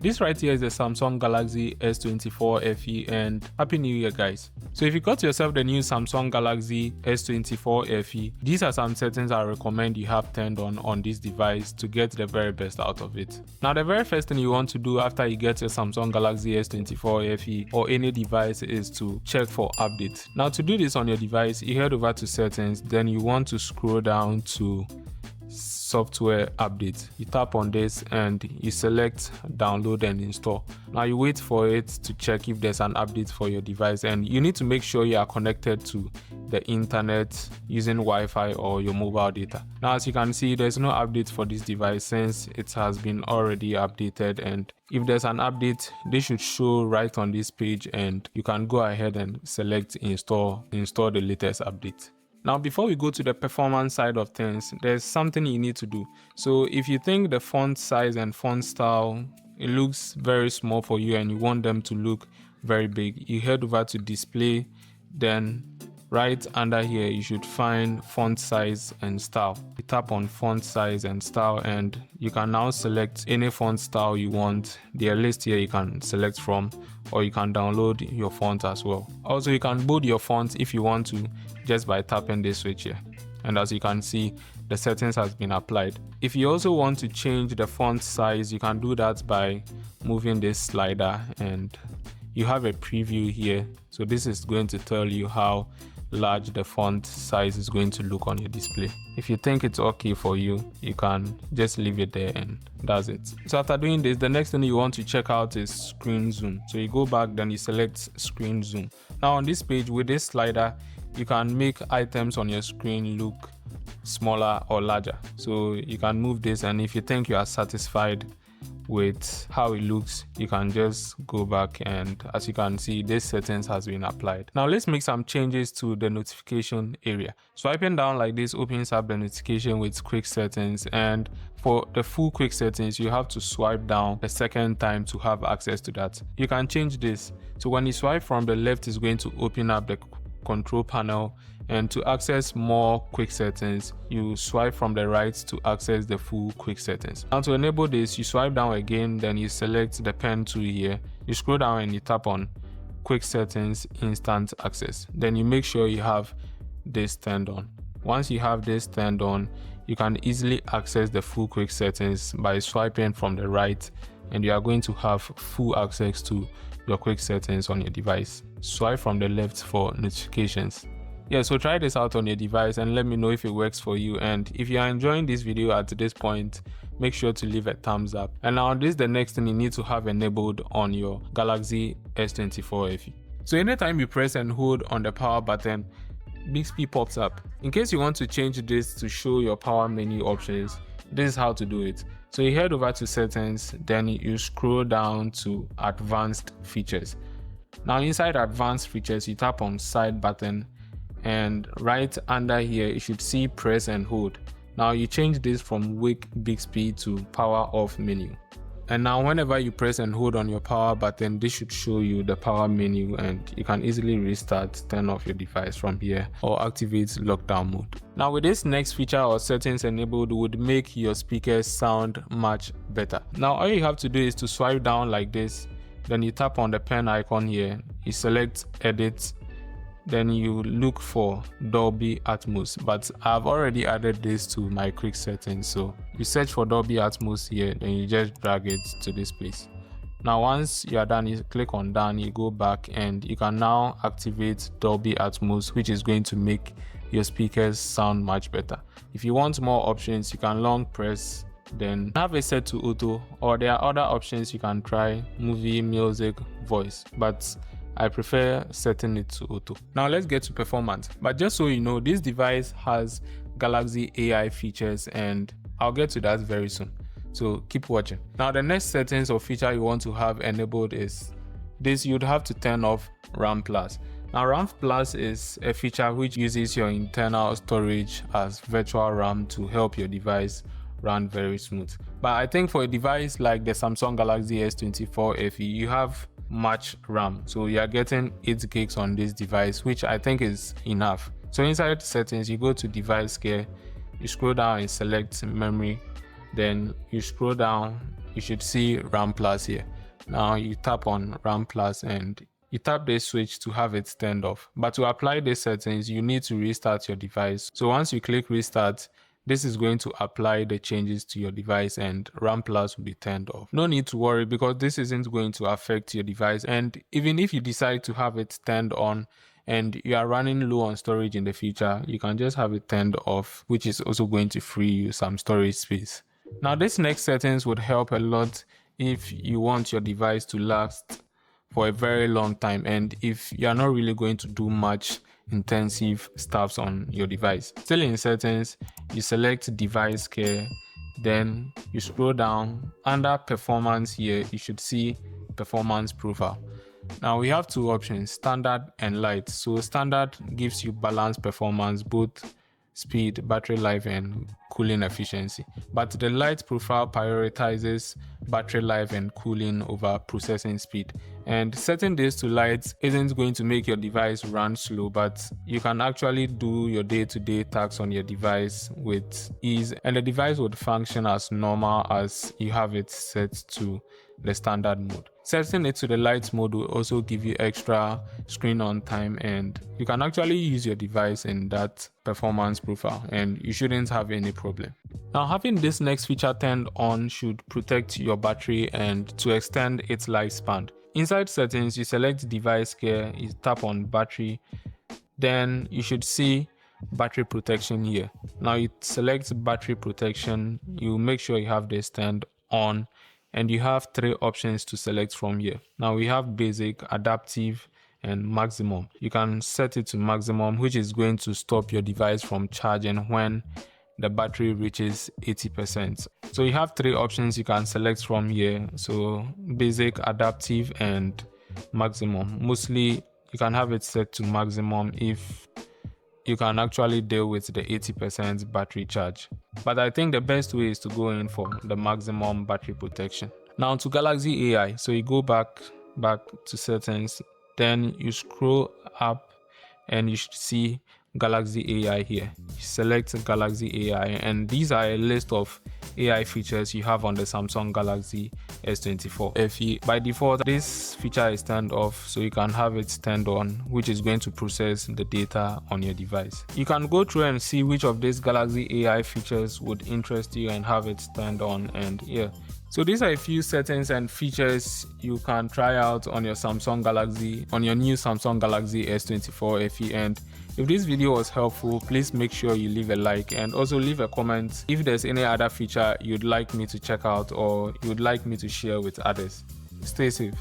This right here is the Samsung Galaxy S24 FE, and Happy New Year guys. So if you got yourself the new Samsung Galaxy S24 FE, these are some settings I recommend you have turned on this device to get the very best out of it. Now the very first thing you want to do after you get your Samsung Galaxy S24 FE or any device is to check for updates. Now to do this on your device, you head over to settings, then you want to scroll down to software update. You tap on this and you select download and install. Now you wait for it to check if there's an update for your device, and you need to make sure you are connected to the internet using Wi-Fi or your mobile data. Now as you can see, there's no update for this device since it has been already updated, and if there's an update, they should show right on this page and you can go ahead and select install the latest update. Now before we go to the performance side of things, there's something you need to do. So if you think the font size and font style, it looks very small for you and you want them to look very big, you head over to display, then right under here you should find font size and style. You tap on font size and style and you can now select any font style you want. There's a list here you can select from, or you can download your font as well. Also you can bold your font if you want to, just by tapping this switch here, and as you can see, the settings has been applied. If you also want to change the font size, you can do that by moving this slider, and you have a preview here. So this is going to tell you how large the font size is going to look on your display. If you think it's okay for you, you can just leave it there and that's it. So after doing this, the next thing you want to check out is screen zoom. So you go back, then you select screen zoom. Now on this page with this slider, you can make items on your screen look smaller or larger. So you can move this, and if you think you are satisfied with how it looks, you can just go back, and as you can see, this settings has been applied. Now let's make some changes to the notification area. Swiping down like this opens up the notification with quick settings, and for the full quick settings you have to swipe down the second time to have access to that. You can change this, so when you swipe from the left, it's going to open up the control panel, and to access more quick settings you swipe from the right to access the full quick settings. Now to enable this, you swipe down again, then you select the pen tool here, you scroll down and you tap on quick settings instant access, then you make sure you have this turned on. Once you have this turned on, you can easily access the full quick settings by swiping from the right, and you are going to have full access to your quick settings on your device. Swipe from the left for notifications. Yeah, so try this out on your device and let me know if it works for you, and if you are enjoying this video at this point, make sure to leave a thumbs up. And now this is the next thing you need to have enabled on your Galaxy S24 FE. So anytime you press and hold on the power button, Bixby pops up. In case you want to change this to show your power menu options, this is how to do it. So you head over to settings, then you scroll down to advanced features. Now inside advanced features, you tap on side button, and right under here you should see press and hold. Now you change this from wake Bixby to power off menu, and now whenever you press and hold on your power button, this should show you the power menu, and you can easily restart, turn off your device from here, or activate lockdown mode. Now with this next feature or settings enabled would make your speakers sound much better. Now all you have to do is to swipe down like this, then you tap on the pen icon here, you select edit, then you look for Dolby Atmos, but I've already added this to my quick settings. So you search for Dolby Atmos here, then you just drag it to this place. Now once you are done, you click on done, you go back, and you can now activate Dolby Atmos, which is going to make your speakers sound much better. If you want more options, you can long press, then have it set to auto, or there are other options you can try, movie, music, voice, but I prefer setting it to auto. Now let's get to performance, but just so you know, this device has Galaxy AI features, and I'll get to that very soon, so keep watching. Now the next settings or feature you want to have enabled is this. You'd have to turn off RAM Plus. Now RAM Plus is a feature which uses your internal storage as virtual RAM to help your device run very smooth. But I think for a device like the Samsung Galaxy S24 FE, you have much RAM, so you are getting 8 gigs on this device, which I think is enough. So inside settings, you go to device care, you scroll down and select memory, then you scroll down you should see RAM Plus here. Now you tap on RAM Plus and you tap this switch to have it turned off. But to apply these settings, you need to restart your device. So once you click restart, this is going to apply the changes to your device and RAM Plus will be turned off. No need to worry because this isn't going to affect your device, and even if you decide to have it turned on and you are running low on storage in the future, you can just have it turned off, which is also going to free you some storage space. Now this next settings would help a lot if you want your device to last for a very long time and if you are not really going to do much intensive stuffs on your device. Still in settings, you select device care, then you scroll down. Under performance here, you should see performance profile. Now we have two options, standard and light. So standard gives you balanced performance, both speed, battery life and cooling efficiency, but the light profile prioritizes battery life and cooling over processing speed. And setting this to light isn't going to make your device run slow, but you can actually do your day-to-day tasks on your device with ease, and the device would function as normal as you have it set to the standard mode. Setting it to the light mode will also give you extra screen on time, and you can actually use your device in that performance profile and you shouldn't have any problem. Now having this next feature turned on should protect your battery and to extend its lifespan. Inside settings, you select device care, you tap on battery, then you should see battery protection here. Now you select battery protection, you make sure you have this turned on, and you have three options to select from here. Now we have basic, adaptive and maximum. You can set it to maximum, which is going to stop your device from charging when the battery reaches 80%. So you have three options you can select from here. So basic, adaptive and maximum. Mostly you can have it set to maximum if you can actually deal with the 80% battery charge. But I think the best way is to go in for the maximum battery protection. Now to Galaxy AI. So you go back to settings, then you scroll up and you should see Galaxy AI here. You select Galaxy AI and these are a list of AI features you have on the Samsung Galaxy S24 FE. By default, this feature is turned off, so you can have it turned on, which is going to process the data on your device. You can go through and see which of these Galaxy AI features would interest you and have it turned on, and yeah. So these are a few settings and features you can try out on your Samsung Galaxy, on your new Samsung Galaxy S24 FE. And if this video was helpful, please make sure you leave a like and also leave a comment if there's any other feature you'd like me to check out or you'd like me to share with others. Stay safe.